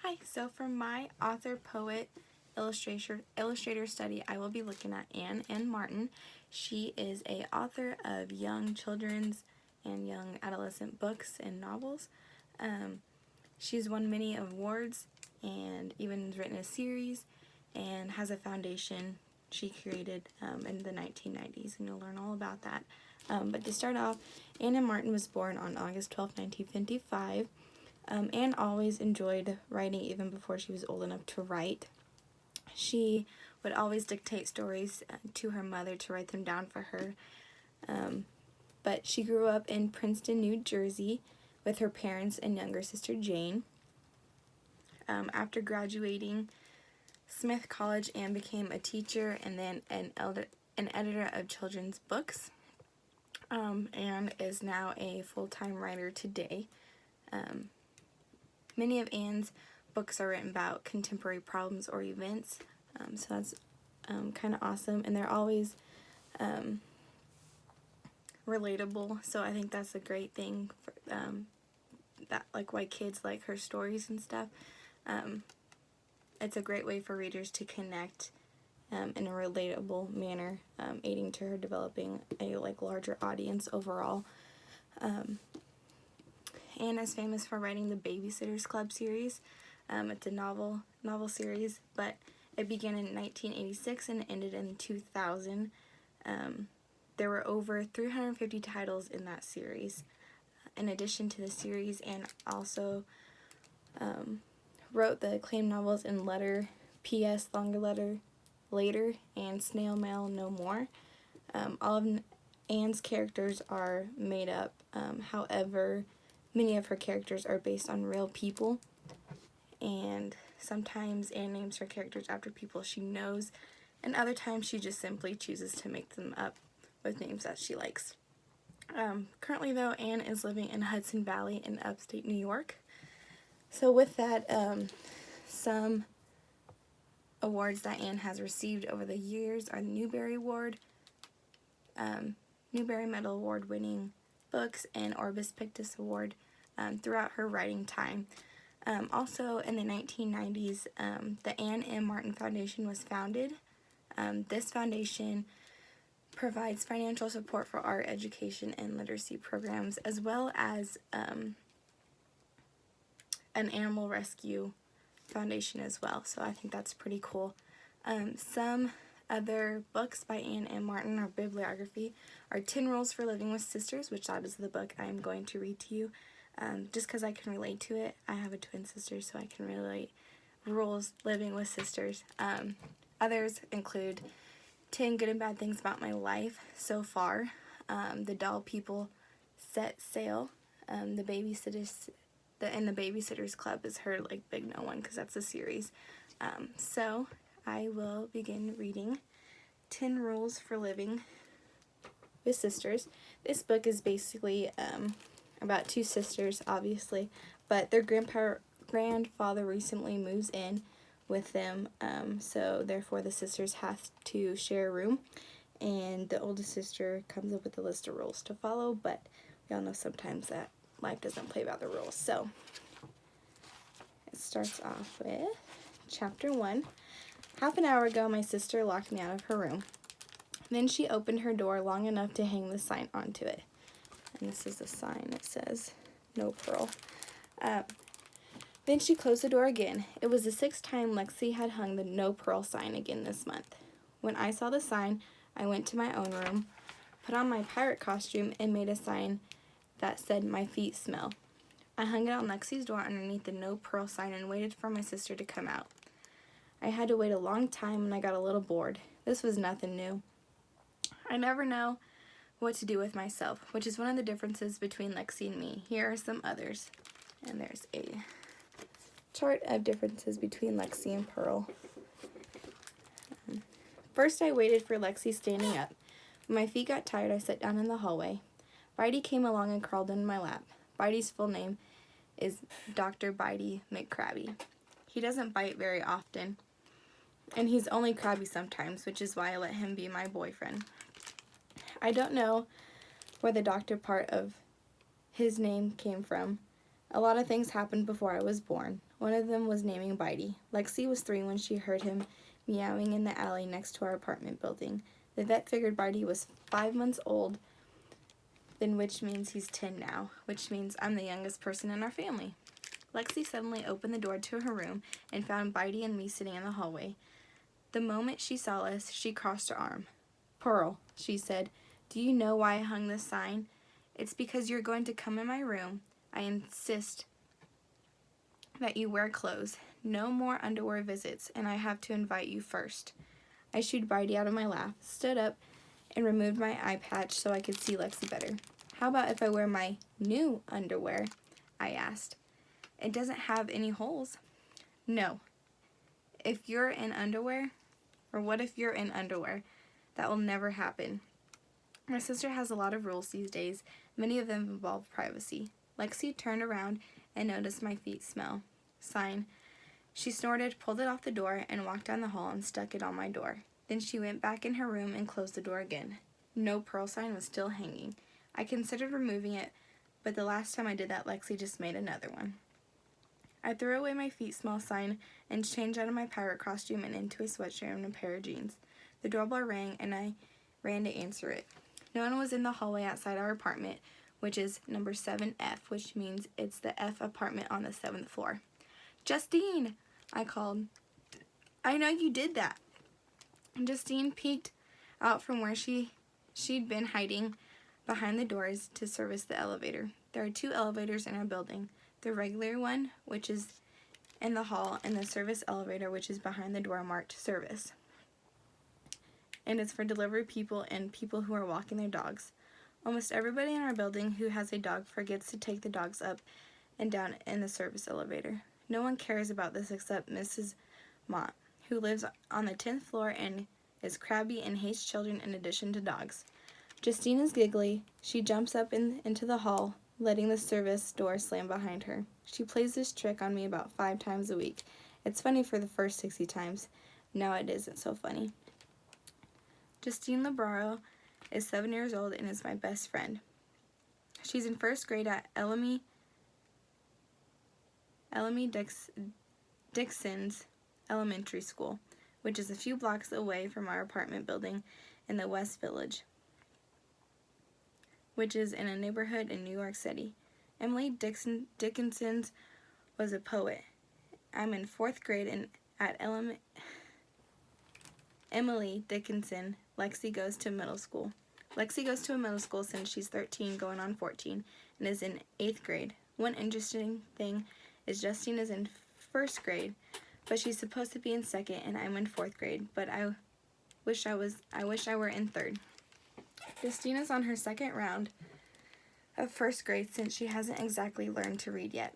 Hi, so for my author, poet, illustrator study, I will be looking at Anne M. Martin. She is a author of young children's and young adolescent books and novels. She's won many awards and even has written a series and has a foundation she created in the 1990s, and you'll learn all about that. But to start off, Anne M. Martin was born on August 12, 1955. Anne always enjoyed writing even before she was old enough to write. She would always dictate stories to her mother to write them down for her. But she grew up in Princeton, New Jersey with her parents and younger sister Jane. After graduating Smith College, Anne became a teacher and then an editor of children's books. Anne is now a full-time writer today. Many of Anne's books are written about contemporary problems or events, so that's kind of awesome, and they're always relatable, so I think that's a great thing for that, like, why kids like her stories and stuff. It's a great way for readers to connect in a relatable manner, aiding to her developing a larger audience overall. Anne is famous for writing the Babysitter's Club series. It's a novel series, but it began in 1986 and ended in 2000. There were over 350 titles in that series. In addition to the series, Anne also wrote the acclaimed novels In Letter, P.S. Longer Letter, Later, and Snail Mail No More. All of Anne's characters are made up. However, many of her characters are based on real people, and sometimes Anne names her characters after people she knows, and other times she just simply chooses to make them up with names that she likes. Currently, though, Anne is living in Hudson Valley in upstate New York. So with that, some awards that Anne has received over the years are the Newbery Award, Newbery Medal Award winning books, and Orbis Pictus Award throughout her writing time. Also in the 1990s, the Anne M. Martin Foundation was founded. This foundation provides financial support for art, education, and literacy programs, as well as an animal rescue foundation as well, so I think that's pretty cool. Some other books by Anne M. Martin, or bibliography, are 10 Rules for Living with Sisters, which that is the book I am going to read to you, just because I can relate to it. I have a twin sister, so I can relate. Rules Living with Sisters. Others include 10 Good and Bad Things About My Life So Far, The Doll People Set Sail, The Babysitters, and The Babysitter's Club is her big known one because that's a series. So I will begin reading 10 Rules for Living with Sisters. This book is basically about two sisters, obviously, but their grandfather recently moves in with them, so therefore the sisters have to share a room, and the oldest sister comes up with a list of rules to follow, but we all know sometimes that life doesn't play by the rules. So it starts off with Chapter 1. Half an hour ago, my sister locked me out of her room. Then she opened her door long enough to hang the sign onto it. And this is the sign that says, No Pearl. Then she closed the door again. It was the 6th time Lexi had hung the No Pearl sign again this month. When I saw the sign, I went to my own room, put on my pirate costume, and made a sign that said, My feet smell. I hung it on Lexi's door underneath the No Pearl sign and waited for my sister to come out. I had to wait a long time and I got a little bored. This was nothing new. I never know what to do with myself, which is one of the differences between Lexi and me. Here are some others. And there's a chart of differences between Lexi and Pearl. First, I waited for Lexi standing up. When my feet got tired, I sat down in the hallway. Bitey came along and crawled into my lap. Bitey's full name is Dr. Bitey McCrabby. He doesn't bite very often, and he's only crabby sometimes, which is why I let him be my boyfriend. I don't know where the doctor part of his name came from, A lot of things happened before I was born. One of them was naming Bitey. Lexi was 3 when she heard him meowing in the alley next to our apartment building. The vet figured Bitey was 5 months old, then which means he's 10 now, which means I'm the youngest person in our family. Lexi suddenly opened the door to her room and found Bitey and me sitting in the hallway. The moment she saw us, she crossed her arm. "Pearl," she said, "do you know why I hung this sign? It's because you're going to come in my room. I insist that you wear clothes. No more underwear visits, and I have to invite you first." I shooed Bitey out of my lap, stood up, and removed my eye patch so I could see Lexi better. "How about if I wear my new underwear?" I asked. "It doesn't have any holes." "No. If you're in underwear, or what if you're in underwear? That will never happen. My sister has a lot of rules these days. Many of them involve privacy." Lexi turned around and noticed my feet smell. Sign. She snorted, pulled it off the door, and walked down the hall and stuck it on my door. Then she went back in her room and closed the door again. No Pearl sign was still hanging. I considered removing it, but the last time I did that, Lexi just made another one. I threw away my feet smell sign and changed out of my pirate costume and into a sweatshirt and a pair of jeans. The doorbell rang and I ran to answer it. No one was in the hallway outside our apartment, which is number 7F, which means it's the F apartment on the 7th floor. "Justine!" I called. "I know you did that." Justine peeked out from where she'd been hiding behind the doors to service the elevator. There are 2 elevators in our building. The regular one, which is in the hall, and the service elevator, which is behind the door marked service. And it's for delivery people and people who are walking their dogs. Almost everybody in our building who has a dog forgets to take the dogs up and down in the service elevator. No one cares about this except Mrs. Mott, who lives on the 10th floor and is crabby and hates children in addition to dogs. Justine is giggly. She jumps up into the hall, letting the service door slam behind her. She plays this trick on me about 5 times a week. It's funny for the first 60 times. Now it isn't so funny. Justine Labaro is 7 years old and is my best friend. She's in 1st grade at Ellamy Dixon's Elementary School, which is a few blocks away from our apartment building in the West Village, which is in a neighborhood in New York City. Emily Dickinson was a poet. I'm in 4th grade and at Emily Dickinson, Lexi goes to middle school. Lexi goes to a middle school since she's 13 going on 14 and is in 8th grade. One interesting thing is Justine is in 1st grade, but she's supposed to be in 2nd and I'm in 4th grade, but I wish I were in 3rd. Justine is on her 2nd round of 1st grade since she hasn't exactly learned to read yet.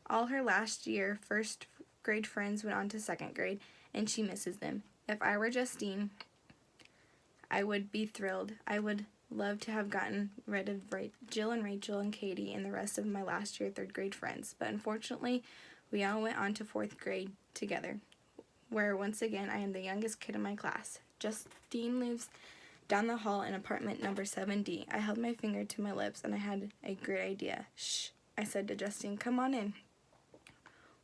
All her last year 1st grade friends went on to 2nd grade and she misses them. If I were Justine, I would be thrilled. I would love to have gotten rid of Jill and Rachel and Katie and the rest of my last year 3rd grade friends, but unfortunately we all went on to 4th grade together, where once again I am the youngest kid in my class. Justine lives down the hall in apartment number 7D. I held my finger to my lips and I had a great idea. "Shh," I said to Justine, "come on in."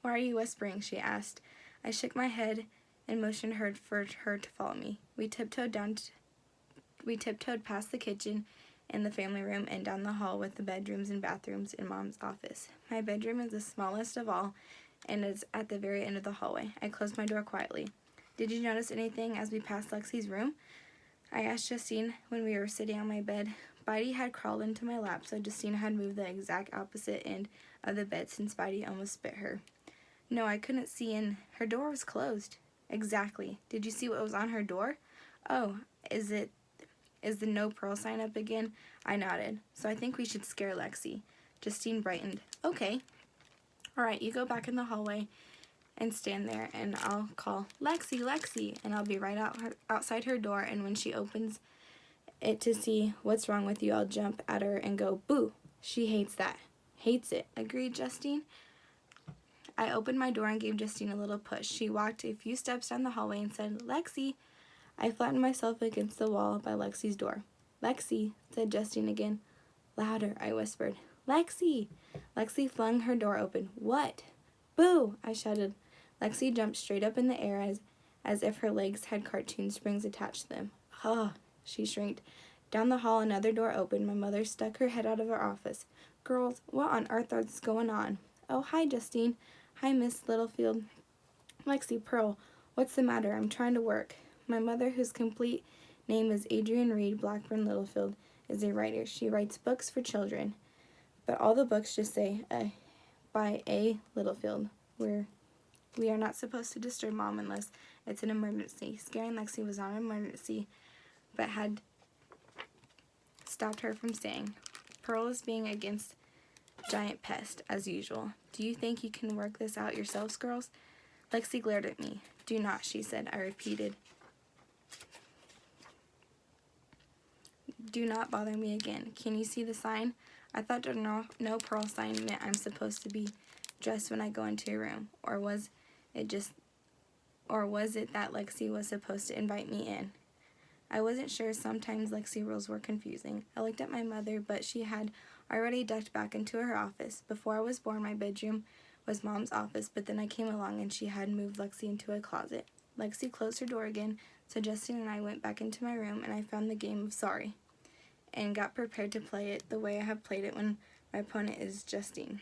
"Why are you whispering?" she asked. I shook my head and motioned her for her to follow me. We tiptoed past the kitchen and the family room and down the hall with the bedrooms and bathrooms in Mom's office. My bedroom is the smallest of all and is at the very end of the hallway. I closed my door quietly. "Did you notice anything as we passed Lexi's room?" I asked Justine when we were sitting on my bed. Bitey had crawled into my lap, so Justine had moved the exact opposite end of the bed since Bitey almost bit her. "No, I couldn't see in. Her door was closed." "Exactly. Did you see what was on her door?" "Oh, is the no Pearl sign up again?" I nodded. "So I think we should scare Lexi." Justine brightened. "Okay. All right, you go back in the hallway and stand there, and I'll call, 'Lexi, Lexi,' and I'll be right outside her door, and when she opens it to see what's wrong with you, I'll jump at her and go, 'Boo!' She hates that." "Hates it," agreed Justine. I opened my door and gave Justine a little push. She walked a few steps down the hallway and said, "Lexi." I flattened myself against the wall by Lexi's door. "Lexi," said Justine again. "Louder," I whispered. Lexi! Lexi flung her door open. What? Boo! I shouted. Lexi jumped straight up in the air as if her legs had cartoon springs attached to them. Huh, she shrieked. Down the hall, another door opened. My mother stuck her head out of her office. Girls, what on earth is going on? Oh, hi, Justine. Hi, Miss Littlefield. Lexi, Pearl, what's the matter? I'm trying to work. My mother, whose complete name is Adrienne Reed Blackburn Littlefield, is a writer. She writes books for children. But all the books just say, by A. Littlefield. We are not supposed to disturb Mom unless it's an emergency. Scaring Lexi was not an emergency, but had stopped her from saying, Pearl is being against giant pest, as usual. Do you think you can work this out yourselves, girls? Lexi glared at me. Do not, she said. I repeated. Do not bother me again. Can you see the sign? I thought the no Pearl sign meant I'm supposed to be dressed when I go into a room. Or was it that Lexi was supposed to invite me in? I wasn't sure. Sometimes Lexi rules were confusing. I looked at my mother, but she had already ducked back into her office. Before I was born, my bedroom was Mom's office, but then I came along and she had moved Lexi into a closet. Lexi closed her door again, so Justine and I went back into my room and I found the game of Sorry and got prepared to play it the way I have played it when my opponent is Justine.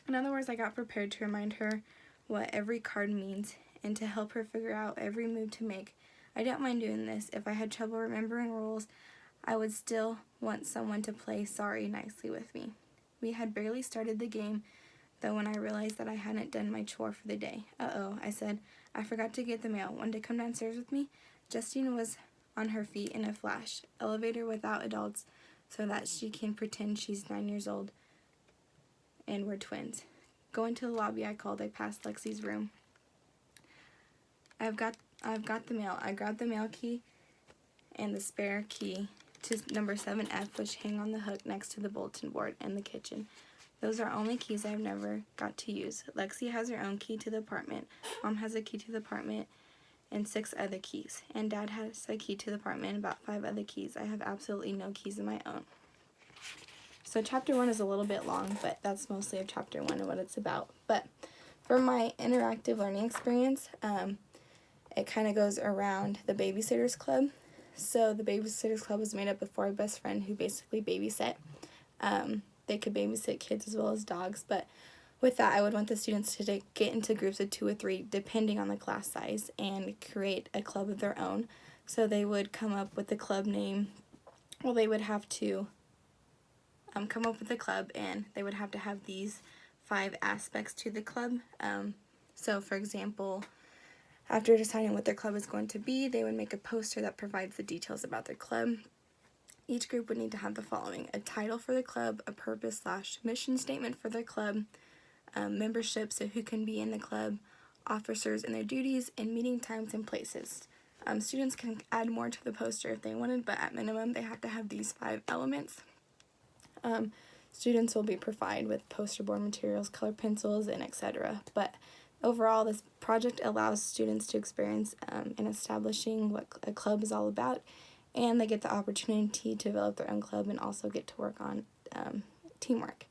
In other words, I got prepared to remind her what every card means and to help her figure out every move to make. I don't mind doing this. If I had trouble remembering rules, I would still want someone to play Sorry nicely with me. We had barely started the game, though, when I realized that I hadn't done my chore for the day. Uh-oh, I said. I forgot to get the mail. Want to come downstairs with me? Justine was on her feet in a flash. Elevator without adults so that she can pretend she's 9 years old and we're twins. Going to the lobby, I called. I passed Lexi's room. I've got the mail. I grabbed the mail key and the spare key to number 7F, which hang on the hook next to the bulletin board in the kitchen. Those are only keys I've never got to use. Lexi has her own key to the apartment. Mom has a key to the apartment and 6 other keys. And Dad has a key to the apartment and about 5 other keys. I have absolutely no keys of my own. So chapter 1 is a little bit long, but that's mostly of chapter 1 and what it's about. But for my interactive learning experience, it kind of goes around the Babysitters Club. So the Babysitters Club was made up of 4 best friends who basically babysit. They could babysit kids as well as dogs, but with that, I would want the students to get into groups of 2 or 3, depending on the class size, and create a club of their own. So they would come up with the club name. Well, they would have to come up with the club, and they would have to have these 5 aspects to the club. So, for example, after deciding what their club is going to be, they would make a poster that provides the details about their club. Each group would need to have the following: a title for the club, a purpose/mission statement for their club, membership, so who can be in the club, officers and their duties, and meeting times and places. Students can add more to the poster if they wanted, but at minimum they have to have these 5 elements. Students will be provided with poster board materials, color pencils, and etc. But overall, this project allows students to experience in establishing what a club is all about, and they get the opportunity to develop their own club and also get to work on teamwork.